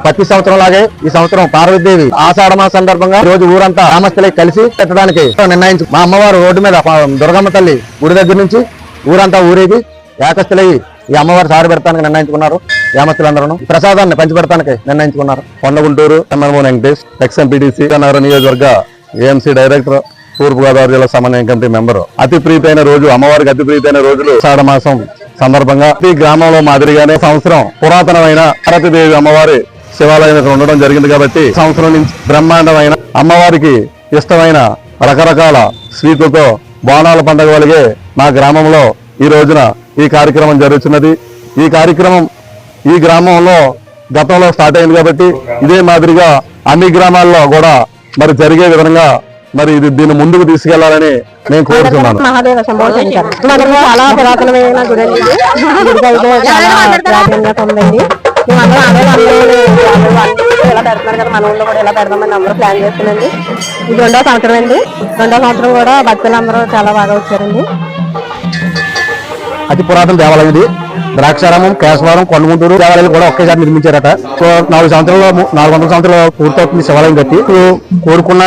ప్రతి సంవత్సరం లాగే ఈ సంవత్సరం పార్వతీదేవి ఆషాఢ మాస సందర్భంగా రోజు ఊరంతా గ్రామస్తులై కలిసి పెట్టడానికి నిర్ణయించు. మా అమ్మవారు రోడ్డు మీద దుర్గమ్మ తల్లి గుడి దగ్గర నుంచి ఊరంతా ఊరేగి ఏకస్తులయ్యి ఈ అమ్మవారు సారి పెడతానికి నిర్ణయించుకున్నారు. గ్రామస్తులందరూ ప్రసాదాన్ని పంచిపెడతానికి నిర్ణయించుకున్నారు. కొండగుంటూరు ఎమ్మెల్యే వెంకటేష్ ఎక్స్ఎంపీడీసీ నగర నియోజకవర్గ ఏఎంసీ డైరెక్టర్, తూర్పు గోదావరి జిల్లా సమన్వయ కమిటీ మెంబరు. అతి ప్రీతైన రోజు, అమ్మవారికి అతి ప్రీతైన రోజులు ఆషాఢ మాసం సందర్భంగా ఈ గ్రామంలో మాదిరిగానే సంవత్సరం పురాతనమైన భారతీదేవి అమ్మవారి శివాలయం ఉండడం జరిగింది. కాబట్టి సంవత్సరం నుంచి బ్రహ్మాండమైన అమ్మవారికి ఇష్టమైన రకరకాల స్వీట్లతో బోనాల పండుగ వలిగే మా గ్రామంలో ఈ రోజున ఈ కార్యక్రమం జరుగుతున్నది. ఈ కార్యక్రమం ఈ గ్రామంలో గతంలో స్టార్ట్ అయింది కాబట్టి ఇదే మాదిరిగా అన్ని గ్రామాల్లో కూడా మరి జరిగే విధంగా మరి దీన్ని ముందుకు తీసుకెళ్లాలని నేను కోరుతున్నాను. మహాదేవ శంభో శంకర్ చాలా పురాతనమైన గుడి అండి. ఇలా పెడుతున్నారు కదా, మన ఊళ్ళో కూడా ఇలా పెడదామని అందరూ ప్లాన్ చేస్తున్నాండి. ఇది 2వ సంవత్సరం అండి. 2వ సంవత్సరం కూడా భక్తులందరూ చాలా బాగా వచ్చారండి. అతి పురాతన దేవాలయం ఇది. ద్రాక్షారామం, కేశవరం, కొండగుంటూరు దేవాలయాలు కూడా ఒకేసారి నిర్మించారట. సో 400 సంవత్సరాలు పూర్తవుతుంది శివాలయం కట్టి. కోరుకున్న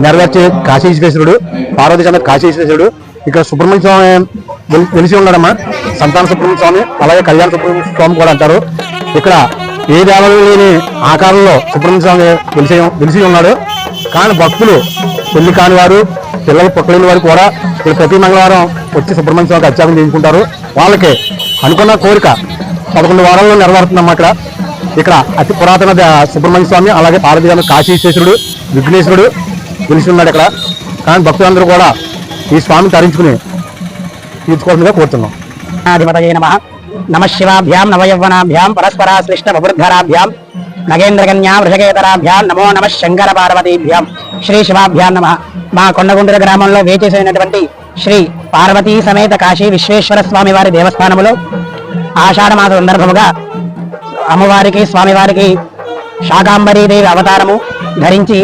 నెరవేర్చే కాశీ విశ్వేశ్వరుడు, పార్వతీ సమేత కాశీ విశ్వేశ్వరుడు. ఇక్కడ సుబ్రహ్మణ్య స్వామి వెలిసి ఉన్నాడమ్మా. సంతాన సుబ్రహ్మణ్య స్వామి, అలాగే కళ్యాణ సుబ్రహ్మణ్య స్వామి కూడా అంటారు. ఇక్కడ ఏ దేవాలయం లేని ఆకారంలో సుబ్రహ్మణ్య స్వామి వెలిసి ఉన్నాడు. కానీ భక్తులు, పెళ్లి కాని వారు, పిల్లలు పుట్టలేని వారు కూడా ఇక్కడ ప్రతి మంగళవారం వచ్చి సుబ్రహ్మణ్య స్వామికి అర్చన చేయించుకుంటారు. వాళ్ళకి అనుకున్న కోరిక 11 వారాల్లో నెరవేరుతుందమ్మా. ఇక్కడ అతి పురాతన సుబ్రహ్మణ్య స్వామి, అలాగే పార్వతీ కాశీ విశ్వేశ్వరుడు, విఘ్నేశ్వరుడు వెలిసి ఉన్నాడు ఇక్కడ. కానీ భక్తులందరూ కూడా ఈ స్వామిని తరించుకుని తీర్చుకోవాల్సిందిగా కోరుతున్నాం. నమ శివాభ్యాం నవయవ్వనాభ్యాం పరస్పరాశ్లిష్ట వృద్ధరాభ్యాం నగేంద్రకన్యా వృషకేతరాభ్యాం నమో నమ శంకర పార్వతీభ్యాం శ్రీ శివాభ్యాం నమ. మా కొండగుంటూరు గ్రామంలో వేచేసినటువంటి శ్రీ పార్వతీ సమేత కాశీ విశ్వేశ్వర స్వామి వారి దేవస్థానములో ఆషాఢ మాస సందర్భముగా అమ్మవారికి, స్వామివారికి శాకాంబరీదేవి అవతారము ధరించి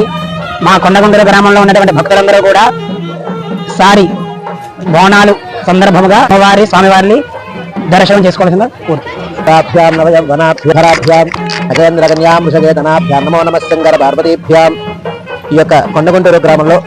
మా కొండగుంటూరు గ్రామంలో ఉన్నటువంటి భక్తులందరూ కూడా సారి బోనాలు సందర్భముగా అమ్మవారి, స్వామివారిని దర్శనం చేసుకోవాల్సిందిగా కోరుతున్నాం. నమో నమ శంకర పార్వతీభ్యాం. ఈ యొక్క కొండగుంటూరు గ్రామంలో